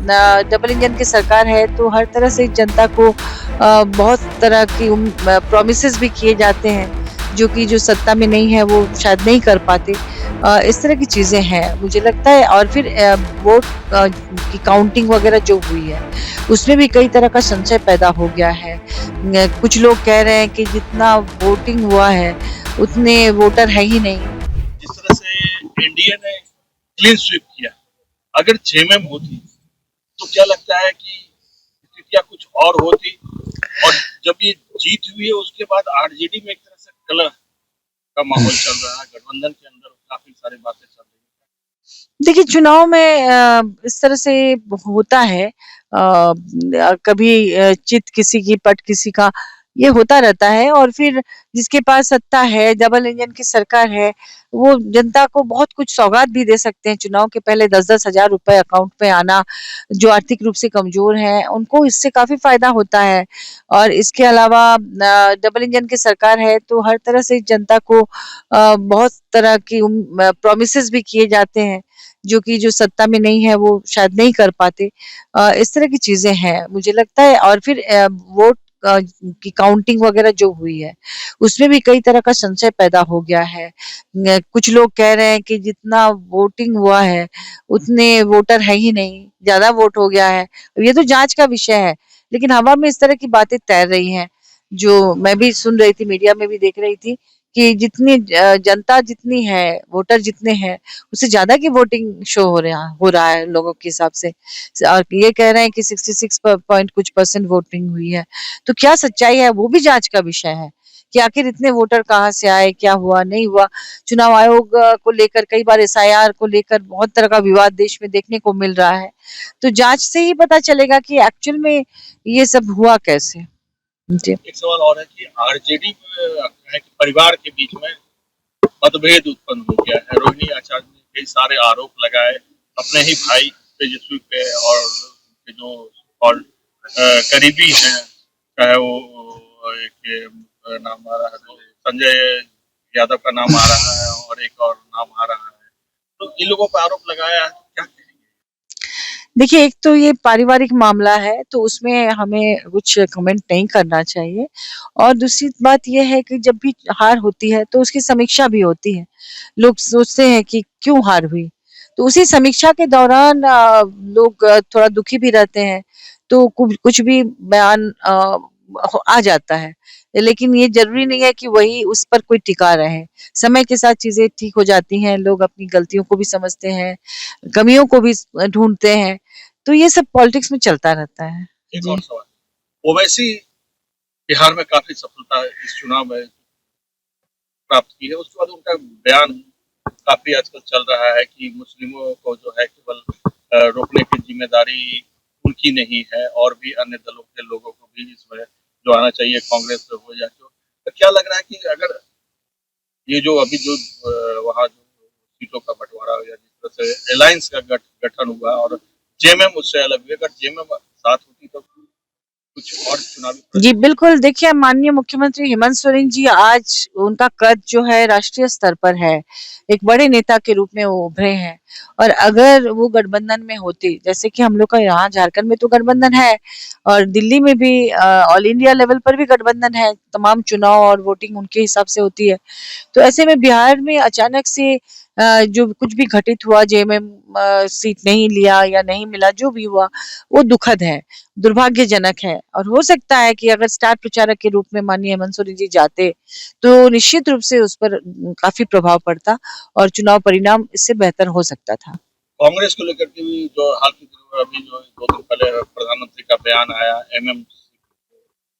Double engine की सरकार है तो हर तरह से जनता को बहुत तरह की प्रॉमिसेस भी किए जाते हैं जो कि जो सत्ता में नहीं है वो शायद नहीं कर पाते। इस तरह की चीजें हैं मुझे लगता है। और फिर वोट की काउंटिंग वगैरह जो हुई है उसमें भी कई तरह का संशय पैदा हो गया है। कुछ लोग कह रहे हैं कि जितना वोटिंग हुआ है उतने वोटर है ही नहीं। जिस तरह से एनडीए ने क्लीन स्वीप किया, अगर जेएमएम होती तो क्या लगता है कि स्थितियां कुछ और होती। और जब ये जीत हुई है उसके बाद आरजेडी में एक तरह से कलह का माहौल चल रहा है, गठबंधन के अंदर काफी सारी बातें चल रही है। देखिए चुनाव में इस तरह से होता है। कभी चित किसी की पट किसी का ये होता रहता है। और फिर जिसके पास सत्ता है डबल इंजन की सरकार है वो जनता को बहुत कुछ सौगात भी दे सकते हैं। चुनाव के पहले 10-10 हजार रुपए अकाउंट में आना जो आर्थिक रूप से कमजोर हैं उनको इससे काफी फायदा होता है। और इसके अलावा डबल इंजन की सरकार है तो हर तरह से जनता को बहुत तरह की प्रॉमिसेस भी किए जाते हैं जो कि जो सत्ता में नहीं है वो शायद नहीं कर पाते। इस तरह की चीजें हैं मुझे लगता है। और फिर वोट की काउंटिंग वगैरह जो हुई है उसमें भी कई तरह का संशय पैदा हो गया है। कुछ लोग कह रहे हैं कि जितना वोटिंग हुआ है उतने वोटर है ही नहीं, ज्यादा वोट हो गया है। ये तो जांच का विषय है लेकिन हवा में इस तरह की बातें तैर रही हैं जो मैं भी सुन रही थी, मीडिया में भी देख रही थी कि जितनी जनता जितनी है, वोटर जितने हैं उससे ज्यादा की वोटिंग शो हो रहा है लोगों के हिसाब से। और ये कह रहे हैं कि 66 पॉइंट कुछ परसेंट वोटिंग हुई है। तो क्या सच्चाई है वो भी जांच का विषय है कि आखिर इतने वोटर कहाँ से आए, क्या हुआ नहीं हुआ। चुनाव आयोग को लेकर कई बार एसआईआर को लेकर बहुत तरह का विवाद देश में देखने को मिल रहा है। तो जांच से ही पता चलेगा कि एक्चुअल में ये सब हुआ कैसे। जी। एक सवाल और है कि आरजेडी है कि परिवार के बीच में मतभेद उत्पन्न हो गया है। रोहिणी आचार्य ने कई सारे आरोप लगाए अपने ही भाई तेजस्वी पे और उनके जो और करीबी हैं, चाहे वो एक नाम आ रहा है संजय यादव का नाम आ रहा है और एक और नाम आ रहा है। तो इन लोगों पर आरोप लगाया है, तो क्या कहेंगे? देखिए एक तो ये पारिवारिक मामला है तो उसमें हमें कुछ कमेंट नहीं करना चाहिए। और दूसरी बात ये है कि जब भी हार होती है तो उसकी समीक्षा भी होती है। लोग सोचते हैं कि क्यों हार हुई, तो उसी समीक्षा के दौरान लोग थोड़ा दुखी भी रहते हैं तो कुछ भी बयान आ जाता है। लेकिन ये जरूरी नहीं है कि वही उस पर कोई टिका रहे। समय के साथ चीजें ठीक हो जाती हैं, लोग अपनी गलतियों को भी समझते हैं, कमियों को भी ढूंढते हैं। तो ये सब पॉलिटिक्स में चलता रहता है। एक जी। और सवाल, ओवैसी बिहार में काफी सफलता इस चुनाव में प्राप्त की है, उसके बाद उनका बयान काफी आजकल चल रहा है कि मुस्लिमों को जो है केवल रोकने की जिम्मेदारी उनकी नहीं है और भी अन्य दलों के लोगों को भी इसमें जो आना चाहिए, कांग्रेस हो या जो। तो क्या लग रहा है कि अगर ये जो अभी जो वहाँ जो सीटों का बंटवारा हो या जिस तरह से अलायंस का गठन हुआ और जेएमएम उससे अलग हुई, अगर जेएमएम साथ होती तो कुछ और चुनावी जी, बिल्कुल। देखिए, माननीय मुख्यमंत्री हेमंत सोरेन जी आज उनका कद जो है राष्ट्रीय स्तर पर है। एक बड़े नेता के रूप में वो उभरे हैं। और अगर वो गठबंधन में होते, जैसे कि हम लोग का यहाँ झारखंड में तो गठबंधन है और दिल्ली में भी ऑल इंडिया लेवल पर भी गठबंधन है। तमाम चुनाव और वोटिंग उनके हिसाब से होती है। तो ऐसे में बिहार में अचानक से जो कुछ भी घटित हुआ, जेएमएम सीट नहीं लिया या नहीं मिला, जो भी हुआ, वो दुखद है, दुर्भाग्यजनक है। और हो सकता है कि अगर स्टार प्रचारक के रूप में माननीय हेमंत सोरेन जी जाते, तो निश्चित रूप से उस पर काफी प्रभाव पड़ता और चुनाव परिणाम इससे बेहतर हो सकता था। कांग्रेस को लेकर के भी जो हाल के दिनों में अभी जो 2 दिन पहले प्रधानमंत्री का बयान आया, एमएम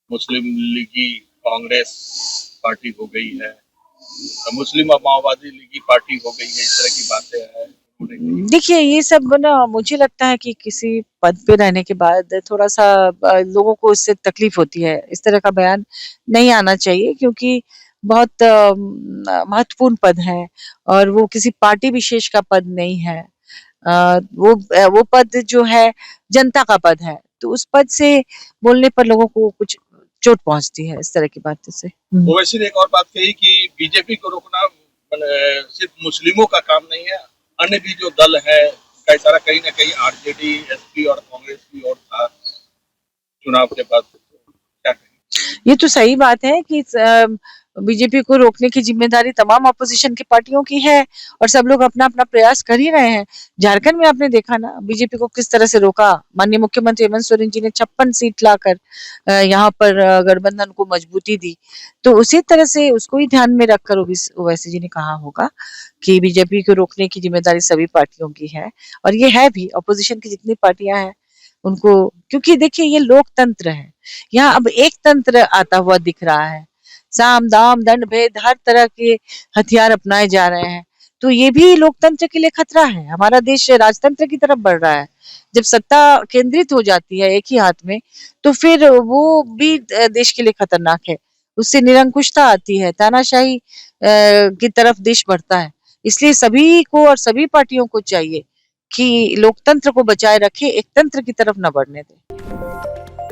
मुस्लिम लीगी कांग्रेस पार्टी हो गई है, मुस्लिम और माओवादी लीगी पार्टी हो गई है, इस तरह की बातें हैं उन्होंने की। देखिए ये सब ना मुझे लगता है कि किसी पद पे रहने के बाद थोड़ा-सा लोगों को इससे तकलीफ होती है। इस तरह का बयान नहीं आना चाहिए क्योंकि बहुत महत्वपूर्ण पद है और वो किसी पार्टी विशेष का पद नहीं है। वो पद जो है जनता का पद है। तो उस पद से बोलने पर लोगों को कुछ चोट पहुँचती है इस तरह की बातों से। हुँ। ओवैसी ने एक और बात कही कि बीजेपी को रोकना सिर्फ मुस्लिमों का काम नहीं है, अन्य भी जो दल है, कई सारा कहीं ना कहीं आरजेडी, एसपी और कांग्रेस चुनाव के बाद क्या कहेंगे? ये तो सही बात है कि बीजेपी को रोकने की जिम्मेदारी तमाम अपोजिशन की पार्टियों की है और सब लोग अपना-अपना प्रयास कर ही रहे हैं। झारखंड में आपने देखा ना बीजेपी को किस तरह से रोका। माननीय मुख्यमंत्री हेमंत सोरेन जी ने 56 सीट लाकर यहाँ पर गठबंधन को मजबूती दी। तो उसी तरह से उसको ही ध्यान में रखकर ओवैसी जी ने कहा होगा कि बीजेपी को रोकने की जिम्मेदारी सभी पार्टियों की है और ये है भी अपोजिशन की जितनी पार्टियां हैं उनको, क्योंकि देखिए ये लोकतंत्र है। यहाँ अब एक तंत्र आता हुआ दिख रहा है। साम दाम दंड भेद हर तरह के हथियार अपनाए जा रहे हैं। तो ये भी लोकतंत्र के लिए खतरा है। हमारा देश राजतंत्र की तरफ बढ़ रहा है। जब सत्ता केंद्रित हो जाती है एक ही हाथ में तो फिर वो भी देश के लिए खतरनाक है। उससे निरंकुशता आती है, तानाशाही की तरफ देश बढ़ता है। इसलिए सभी को और सभी पार्टियों को चाहिए कि लोकतंत्र को बचाए रखे, एक तंत्र की तरफ न बढ़ने दें।